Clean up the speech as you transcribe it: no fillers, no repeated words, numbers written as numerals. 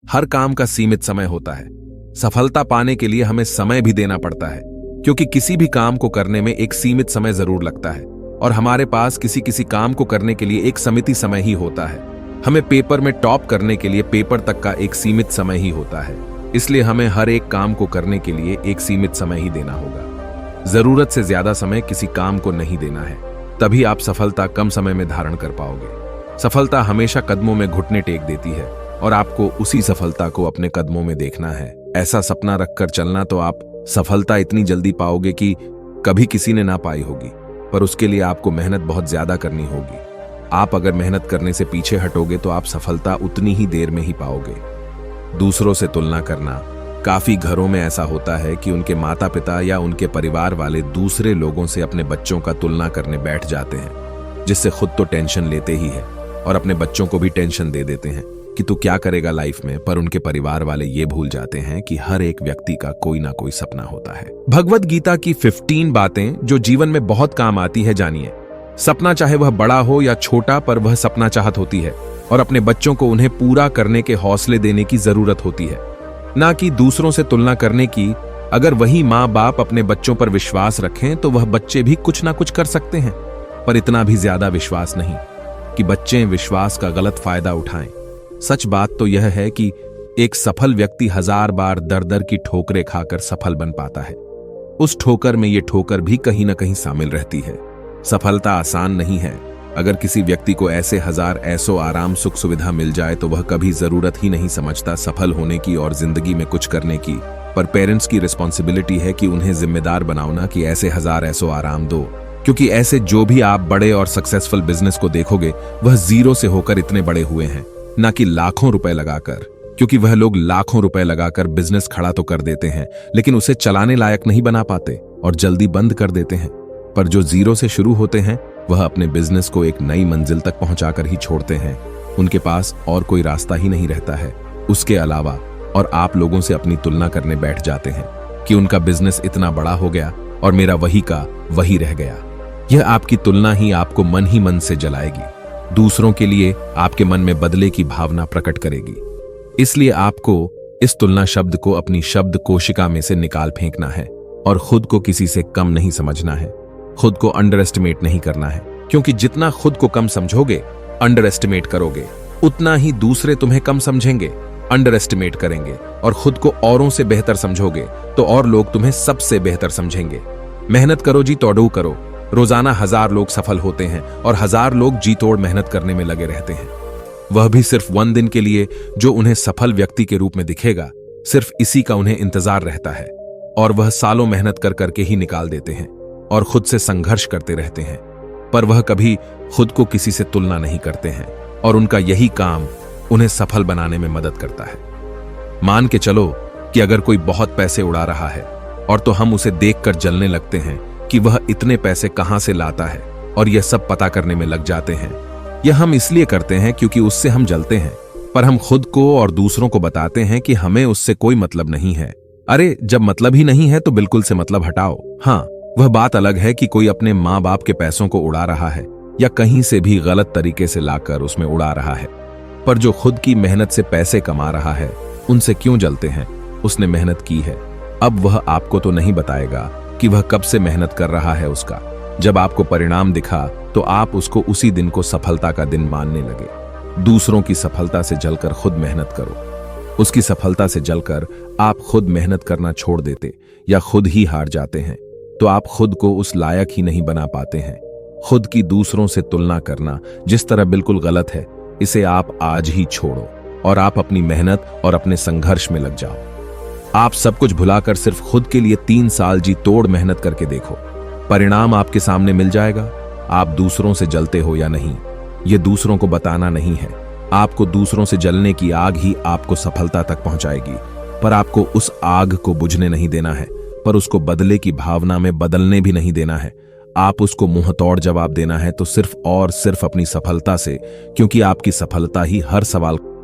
हर काम का सीमित समय होता है। सफलता पाने के लिए हमें समय भी देना पड़ता है, क्योंकि किसी भी काम को करने में एक सीमित समय जरूर लगता है और हमारे पास किसी किसी काम को करने के लिए एक सीमित समय ही होता है। हमें पेपर में टॉप करने के लिए पेपर तक का एक सीमित समय ही होता है, इसलिए हमें हर एक काम को करने के लिए एक सीमित समय ही देना होगा। जरूरत से ज्यादा समय किसी काम को नहीं देना है, तभी आप सफलता कम समय में धारण कर पाओगे। सफलता हमेशा कदमों में घुटने टेक देती है और आपको उसी सफलता को अपने कदमों में देखना है। ऐसा सपना रखकर चलना तो आप सफलता इतनी जल्दी पाओगे कि कभी किसी ने ना पाई होगी, पर उसके लिए आपको मेहनत बहुत ज्यादा करनी होगी। आप अगर मेहनत करने से पीछे हटोगे तो आप सफलता उतनी ही देर में ही पाओगे। दूसरों से तुलना करना। काफी घरों में ऐसा होता है कि उनके माता पिता या उनके परिवार वाले दूसरे लोगों से अपने बच्चों का तुलना करने बैठ जाते हैं, जिससे खुद तो टेंशन लेते ही है और अपने बच्चों को भी टेंशन दे देते हैं कि तू क्या करेगा लाइफ में। पर उनके परिवार वाले ये भूल जाते हैं कि हर एक व्यक्ति का कोई ना कोई सपना होता है। भगवत गीता की 15 बातें जो जीवन में बहुत काम आती है, जानिए। सपना चाहे वह बड़ा हो या छोटा, पर वह सपना चाहत होती है और अपने बच्चों को उन्हें पूरा करने के हौसले देने की जरूरत होती है, ना कि दूसरों से तुलना करने की। अगर वही माँ बाप अपने बच्चों पर विश्वास रखें तो वह बच्चे भी कुछ ना कुछ कर सकते हैं, पर इतना भी ज्यादा विश्वास नहीं कि बच्चे विश्वास का गलत फायदा उठाएं। सच बात तो यह है कि एक सफल व्यक्ति 1000 बार दर दर की ठोकरें खाकर सफल बन पाता है। उस ठोकर में ये ठोकर भी कहीं ना कहीं शामिल रहती है। सफलता आसान नहीं है। अगर किसी व्यक्ति को ऐसे 1000 ऐसो आराम सुख सुविधा मिल जाए तो वह कभी जरूरत ही नहीं समझता सफल होने की और जिंदगी में कुछ करने की। पर पेरेंट्स की रिस्पॉन्सिबिलिटी है कि उन्हें जिम्मेदार बनाओ ना कि ऐसे 1000 ऐसो आराम दो, क्योंकि ऐसे जो भी आप बड़े और सक्सेसफुल बिजनेस को देखोगे वह जीरो से होकर इतने बड़े हुए हैं, ना कि लाखों रुपए लगाकर। क्योंकि वह लोग लाखों रुपए लगाकर बिजनेस खड़ा तो कर देते हैं, लेकिन उसे चलाने लायक नहीं बना पाते और जल्दी बंद कर देते हैं। पर जो जीरो से शुरू होते हैं वह अपने बिजनेस को एक नई मंजिल तक पहुंचाकर ही छोड़ते हैं। उनके पास और कोई रास्ता ही नहीं रहता है उसके अलावा। और आप लोगों से अपनी तुलना करने बैठ जाते हैं कि उनका बिजनेस इतना बड़ा हो गया और मेरा वही का वही रह गया। यह आपकी तुलना ही आपको मन ही मन से जलाएगी, दूसरों के लिए आपके मन में बदले की भावना प्रकट करेगी। इसलिए आपको इस तुलना शब्द को अपनी शब्द कोशिका में से निकाल फेंकना है और खुद को किसी से कम नहीं समझना है। खुद को अंडर एस्टिमेट नहीं करना है, क्योंकि जितना खुद को कम समझोगे, अंडर एस्टिमेट करोगे, उतना ही दूसरे तुम्हें कम समझेंगे, अंडर एस्टिमेट करेंगे। और खुद को औरों से बेहतर समझोगे तो और लोग तुम्हें सबसे बेहतर समझेंगे। मेहनत करो जी तोड़ू करो। रोजाना 1000 लोग सफल होते हैं और 1000 लोग जी तोड़ मेहनत करने में लगे रहते हैं। वह भी सिर्फ 1 दिन के लिए, जो उन्हें सफल व्यक्ति के रूप में दिखेगा। सिर्फ इसी का उन्हें इंतजार रहता है और वह सालों मेहनत कर करके ही निकाल देते हैं और खुद से संघर्ष करते रहते हैं। पर वह कभी खुद को किसी से तुलना नहीं करते हैं और उनका यही काम उन्हें सफल बनाने में मदद करता है। मान के चलो कि अगर कोई बहुत पैसे उड़ा रहा है और तो हम उसे देखकर जलने लगते हैं कि वह इतने पैसे कहां से लाता है और यह सब पता करने में लग जाते हैं। यह हम इसलिए करते हैं क्योंकि उससे हम जलते हैं, पर हम खुद को और दूसरों को बताते हैं कि हमें उससे कोई मतलब नहीं है। अरे जब मतलब ही नहीं है तो बिल्कुल से मतलब हटाओ। हाँ, वह बात अलग है कि कोई अपने माँ बाप के पैसों को उड़ा रहा है या कहीं से भी गलत तरीके से लाकर उसमें उड़ा रहा है, पर जो खुद की मेहनत से पैसे कमा रहा है उनसे क्यों जलते हैं? उसने मेहनत की है। अब वह आपको तो नहीं बताएगा कि वह कब से मेहनत कर रहा है उसका। जब आपको परिणाम दिखा तो आप उसको उसी दिन को सफलता का दिन मानने लगे। दूसरों की सफलता से जलकर खुद मेहनत करो। उसकी सफलता से जलकर आप खुद मेहनत करना छोड़ देते या खुद ही हार जाते हैं तो आप खुद को उस लायक ही नहीं बना पाते हैं। खुद की दूसरों से तुलना करना जिस तरह बिल्कुल गलत है, इसे आप आज ही छोड़ो और आप अपनी मेहनत और अपने संघर्ष में लग जाओ। आप सब कुछ भुलाकर सिर्फ खुद के लिए 3 साल जी तोड़ मेहनत करके देखो, परिणाम आपके सामने मिल जाएगा। आप दूसरों से जलते हो या नहीं, ये दूसरों को बताना नहीं है। आपको दूसरों से जलने की आग ही आपको सफलता तक पहुंचाएगी, पर आपको उस आग को बुझने नहीं देना है, पर उसको बदले की भावना में बदलने भी नहीं देना है। आप उसको मुंह तोड़ जवाब देना है तो सिर्फ और सिर्फ अपनी सफलता से, क्योंकि आपकी सफलता ही हर सवाल